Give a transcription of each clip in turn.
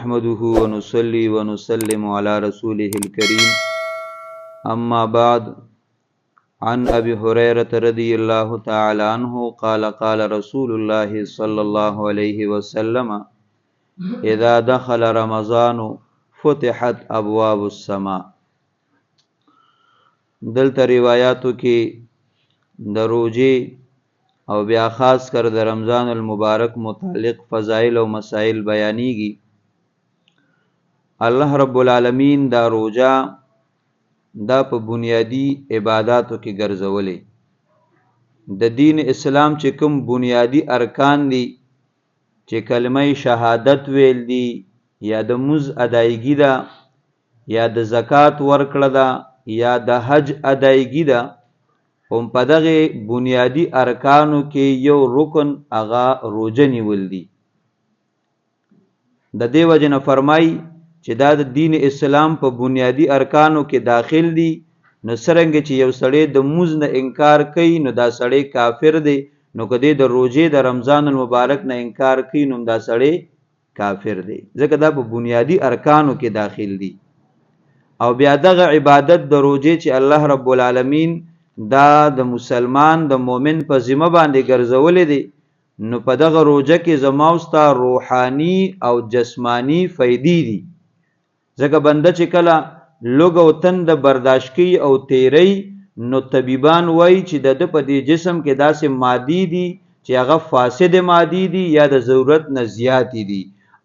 نحمده ونصلي ونسلم على رسوله الكريم أما بعد عن أبي هريرة رضي الله تعالى عنه قال قال رسول الله صلى الله عليه وسلم إذا دخل رمضان فتحت أبواب السماء. دلته روایاتو کې د روزې او بیا خاص کر د رمضان المبارک متعلق فضائل او مسائل بیانېږي. الله رب العالمین دا روزه دا په بنیادی عباداتو کې ګرځولې. د دین اسلام چې کوم بنیادی ارکان دي چې کلمه شهادت ویل دي یا د مز ادایګي ده یا د زکات ورکړه ده یا د حج ادایګي ده، هم په دغه بنیادی ارکانو کې یو رکن هغه روزه نیول دي. د دې وجه نه فرمایي چې دا د دین اسلام په بنیادی ارکانو کې داخل دي. نو څرنګه چې یو سړی د مونځ نه انکار کوي نو دا سړی کافر دی، نو کدی د روزې د رمضان المبارک نه انکار کوي نو دا سړی کافر دی، ځکه دا په بنیادی ارکانو کې داخل دي. او بیا دغه عبادت د روزې چې الله رب العالمین دا د مسلمان د مؤمن په ذمه باندې ګرځولې دي، نو په دغه روزه کې زما او ستا روحاني او جسمانی فائدې دي. ځکه بنده چې کله لوګ او تند برداشت کوي او تیری، نو طبيبان وایي چې د په دې جسم کې داسې مادي دي چې هغه فاسد مادي دي یا د ضرورت نه زیات دي.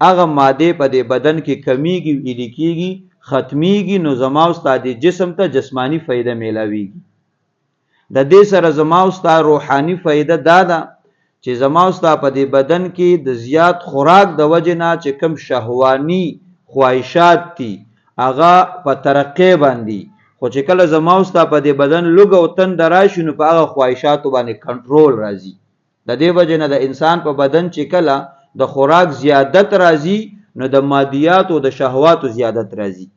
هغه ماده په دې بدن کې کمیږي، الیکيږي، ختميږي، نو زما او ستا د جسم ته جسمانی فائدہ میلاويږي. د دې سره زما او ستا روحاني فائدہ دا ده چې زما او ستا په دې بدن کې د زیات خوراک د وجه نه چې کم شهوانی خواهشات دي هغه په ترقې باندې، خو چې کله زما او ستا په دې بدن لوګ او تند راشي نو په هغه خواهشاتو باندې کنټرول راځي. د دې وجه نه د انسان په بدن چې کله د خوراک زیادت راځي نو د مادیات او د شهواتو زیادت راځي،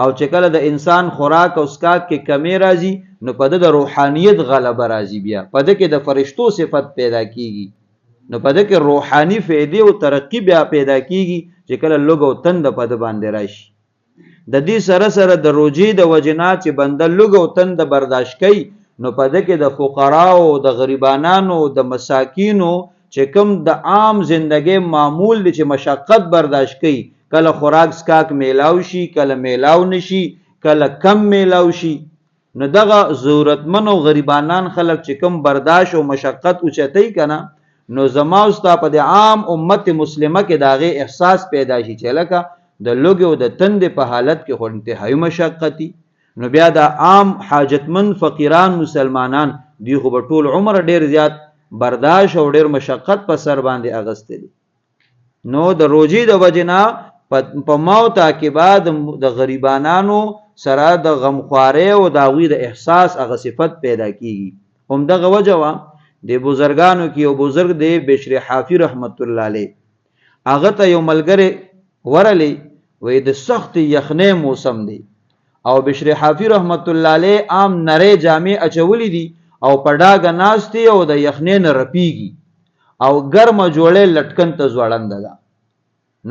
او چې کله د انسان خوراک او اسکاک کې کمی راځي نو په د روحانیت غلبه راځي، بیا په د کې د فرشتو صفت پیدا کیږي، نو په د کې روحاني فائدې او ترقی بیا پیدا کیږي چې کله لوګ او تند په د باندې راشي. د دې سره سره د روزې د وجنات چې بنده لوګ او تند برداشت کوي نو په د کې د فقراو، د غریبانو، د مساکینو چې کوم د عام زندګۍ معمول دي چې مشقت برداشت کوي، کله خوراک سکاک میلاو شي، کله میلاو نشي، کله کم میلاو شي، نو دغه ضرورتمن او غریبانان خلک چې کوم برداشت او مشقت اوچتای کنه، نو زما او ستا په د عام امت مسلمه کې داغه احساس پیدا شي چې لکه د لوګ او د تند په حالت کې خو انتهایی مشقتي، نو بیا د عام حاجتمن فقیران مسلمانان دی خو په ټول عمر ډیر زیات برداشت او ډیر مشقت په سر باندې اغستې دي. نو د روزې د وجنا په موت کې بعد د غریبانانو سره د غمخواري او د غوی د احساس هغه صفت پیدا کیږي. هم دغه وجوا د بزرګانو کې یو بزرګ دی بشری حافی رحمت الله علیه، هغه ته یو ملګری ورلی وې د سخت یخنې موسم دی او بشری حافی رحمت الله علیه عام نری جامې اچولې دي او پډاګ ناشتي او د یخنې نه رپیږي او ګرمه جوړې لټکن ته ځوړند ده.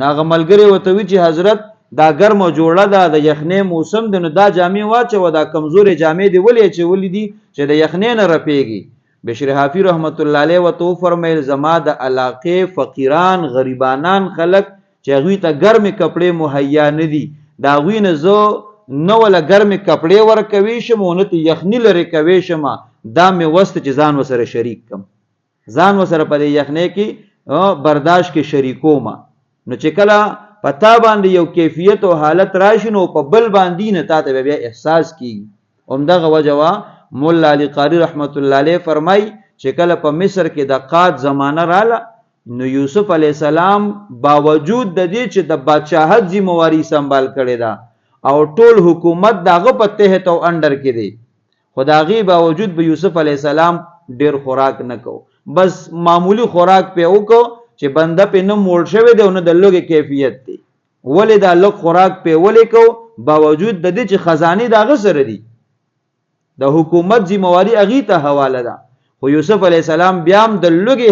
ناغه ملګری وته وی چې حضرت دا ګرمه جوړه ده، د یخنې موسم دی، نو دا جامې واچو، دا کمزورې جامې دی ولې چې ولې دي چې د یخنې نه رپیږي. بشری حافی رحمت الله علیه وته فرمایل زما د علاقې فقیران غریبانان خلک چې هغوی ته ګرمې کپړې مهیا نه دي، د هغوی نه زه نه وله ګرمې کپړې ورکوي شم او نه ته یخني لرې کوي شم، دا مې وسته چې ځان وسره شریک کم، ځان وسره په دې یخنۍ کې برداشت کې شریکوم. نو چې کله په تا باندې یو کیفیت او حالت راشي نو په بل باندې نه تا ته بیا احساس کیږي. همدغه وجه وا مولا علی قاری رحمت الله علیه فرمای چې کله په مصر کې د قاد زمانه رااله نو یوسف علی السلام باوجود د دې چې د بادشاہت ذمہواری سنبال کړي دا او ټول حکومت دغه په تحت او انډر کې دی، خدایي باوجود به یوسف علی السلام ډیر خوراک نه کو، بس معمولی خوراک په وکړو چې بنده په نه موړ شوی دی او نه د لوګي کیفیت دی، ولې دا لوګ خوراک په ولې کو باوجود د دې چې خزانه دغه سره دی، د حکومت ذمہواری اغي ته حواله ده. خو یوسف علی السلام بیا هم د لوګي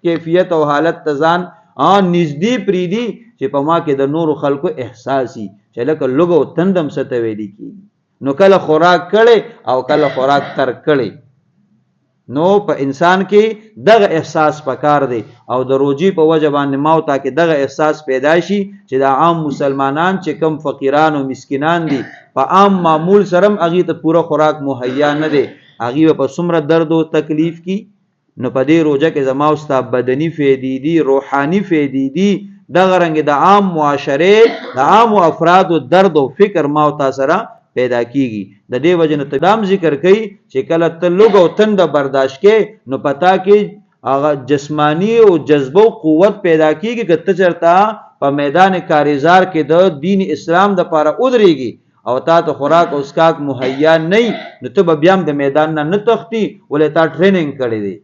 کیفیت او حالت تزان نږدې پریدي چې په ما کې د نورو خلکو احساسي چې لکه لږو تندم څه ته ویل کېږي. نو کله خوراک کړي او کله خوراک ترک کړي، نو په انسان کې دغه احساس پکار دی او د روجي په وجه باندې ماوتا کې دغه احساس پیدا شي چې د عام مسلمانان چې کم فقیران او مسکینان دي په عام معمول سره هغه ته پوره خوراک مهیا نه دی، هغه په څومره درد او تکلیف کی. نو په دې روزه کې زما او ستا بدني فائدې دي، روحاني فائدې دي، دغه رنګ د عام معاشره د عام افرادو درد او فکر ماوتا سره پیدا کیږي. د دې وجه نه تدام ذکر کوي چې کله ته لوګ او تند برداشت کې نو پتا کې هغه جسمانی او جذبه او قوت پیدا کیږي که ته چرته په میدان کاریزار کې د دین اسلام د پاره ودرېږي او تا ته خوراک او اسکاک مهیا نه نو ته به بیا د میدان نه تختی ولې تا ټریننګ کړی دی،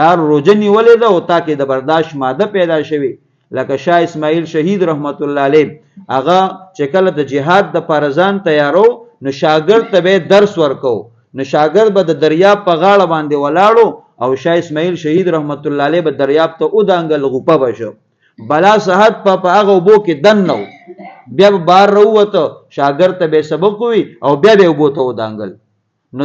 تا روزه نیولې ده او تا کې د برداشت ماده پیدا شوی. لکه شاه اسماعیل شهید رحمت الله علیه هغه چې کله د جهاد د پارزان تیارو نو شاګرد ته به درس ورکو، نو شاګرد به د دریاب په غاړه باندې ولاړو او شاه اسماعیل شهید رحمت الله علیه به دریاب ته ودانګل غوپه بشو بلا صحت په هغه وبو کې دن نو بیا به بار وروته شاګرد ته به سبق وي او بیا به وبو ته ودانګل. نو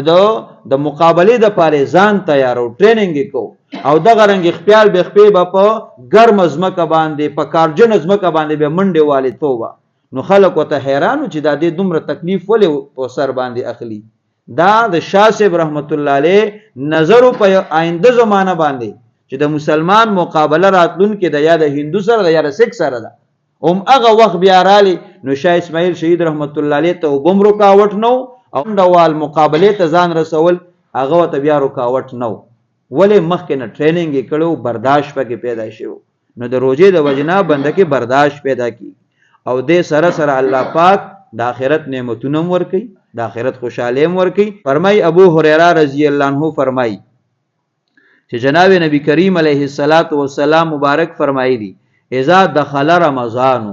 د مقابله د پاره ځان تیارو ټریننګ کو او دغه رنګ خپل به خپې په ګرم ازمکه باندې په کارجن ازمکه باندې به منډه والي توبه. نو خلق وته حیرانو چې دا دې دومره تکلیف ولې په سر باندې اخلي. دا د شاه صاحب رحمت الله علیه نظر په آینده زمانہ باندې چې د مسلمان مقابله راتلون کې د یا د هندو سره د یا د سیک سره ده هغه وخت بیا رالی. نو شاه اسماعیل شهید رحمت الله علیه ته وبم رکاوټ نو او ډول مقابله ته ځان رسول هغه ته بیا رکاوټ نو ولې مخکې نه ټریننګ کړو برداشت پکې پیدا شو. نو د روزې د وجنا بنده کې برداشت پیدا کی او دې سره سره الله پاک د آخرت نعمتونه ورکي، د آخرت خوشاله ورکي. فرمای ابو هريره رضی الله عنه فرمای چې جناب نبی کریم علیه الصلاۃ والسلام مبارک فرمایلی اذا دخل رمضان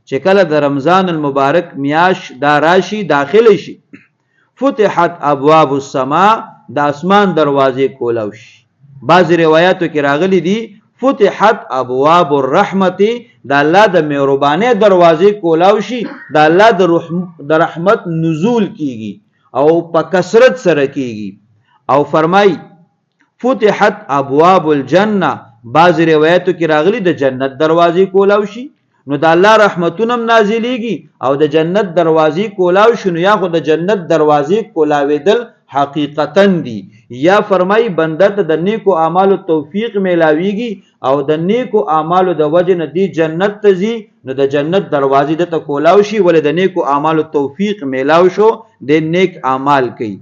چې کله د رمضان المبارک میاش دا راشي داخل شي فتحت ابواب السماء د اسمان دروازې کولاو شي. بعض روایتو کې راغلي دي فتحت ابواب الرحمت د الله د مهرباني دروازې کولاو شي، د الله د رحمت نزول کیږي او په کثرت سره کیږي. او فرمای فتحت ابواب الجنه بعض روایتو کې راغلي د جنت دروازې کولاو شي. نو د الله رحمتونه نازلېږي او د جنت دروازې کولاو شي. نو یا خو د جنت دروازې کولاوېدل حقیقتا دی یا فرمای بنده ته د نیکو اعمالو توفیق میلاویږي او د نیکو اعمالو د وجه نه دی جنت ته ځي. نو د جنت دروازې د ته کولاو شي ولې د نیکو اعمالو توفیق میلاو شو د نیک اعمال کوي.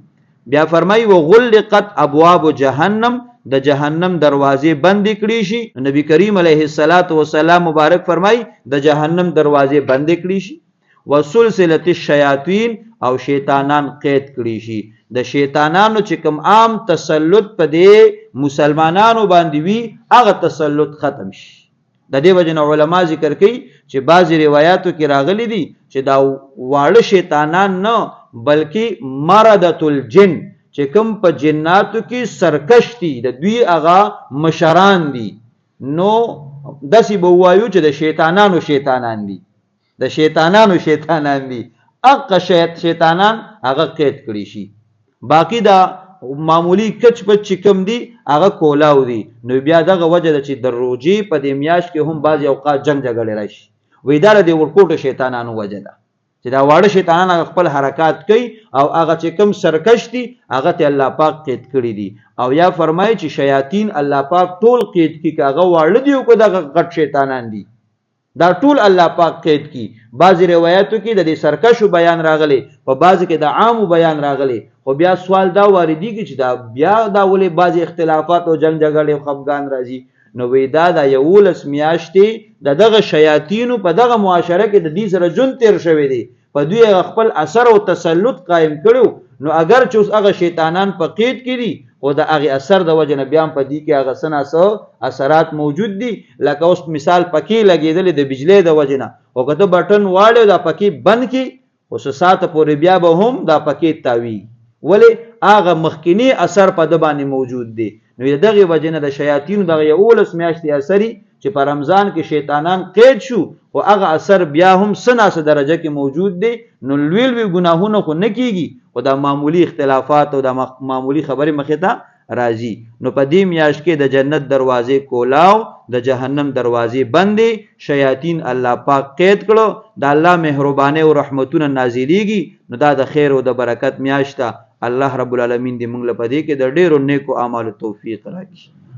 بیا فرمای وغلقت ابواب جهنم د جهنم دروازې بند کړي شي. نبی کریم علیه الصلاۃ والسلام مبارک فرمای د جهنم دروازې بند کړي شي. وسلسله الشیاطین او شیطانان قید کړي شي. د شیطانانو چې کوم عام تسلط په دې مسلمانانو باندې وي هغه تسلط ختم شي. د دې وجه علما ذکر کوي چې بعضی روایتو کې راغلي دي چې دا واړه شیطانان نه بلکې مردۃ الجن چې کوم په جناتو کې سرکش دي د دوی هغه مشران دي. نو داسې به وایو چې د شیطانانو شیطانان دي، د شیطانانو شیطانان دي، اقا شیطانان هغه قید کړي شي. باقی دا معمولی کچ پچ کم دی هغه کولاو دی. نو بیا دغه وجه ده چې د روجي په دې میاش کې هم بعض اوقات جنگ جګړه راشي. وې دا د ورکوټو شیطانانو وجه ده چې دا واړه شیطانان خپل حرکات کوي او هغه چې کم سرکش دي هغه ته الله پاک قید کړی دي. او یا فرمایي چې شیاطین الله پاک ټول قید کی هغه واړه دی او دغه غټ شیطانان دي دا ټول الله پاک قید کی. بعض روایتو کې د دې سرکشو بیان راغلي، په بعض کې د عامو بیان راغلي. خو بیا سوال دا واردی کی چې دا بیا دا ولې بعض اختلافات او جنگ جګړې او خفګان راځي. نو وی دا د یولس میاشتې دغه شیاطینو په دغه معاشره کې د دې سره جون تیر شوی دی، په دوی خپل اثر او تسلط قائم کړو. نو اگر چې اوس هغه شیطانان په قید کړي او د هغه اثر د وجه نه بیا په دې کې هغه سناسو اثرات موجود دي. لکه اوس مثال پکې لګیدل د بجلی د وجه نه او کته بٹن واړو دا پکې بند کی اوس ساته پورې بیا به هم دا پکې تاوی ولې هغه مخکینی اثر په د باندې موجود دی. نو دغه وجنه د شیاطین دغه 11 میاشتې اثرې چې په رمضان کې شیطانان قید شو خو هغه اثر بیا هم سناسه درجه کې موجود دی نو لوی ګناهونه خو نه کیږي خو دا معمولی اختلافات او د معمولی خبرې مخې ته راځي نو په دې میاشت کې د جنت دروازې کولاو د جهنم دروازې بندې شیاطین الله پاک قید کړو د الله مهرباني او رحمتونه نازلېږي نو دا د خیر او د برکت میاشت الله رب العالمین دې موږ له پدې کې د ډېرو نیکو اعمالو توفیق راکړي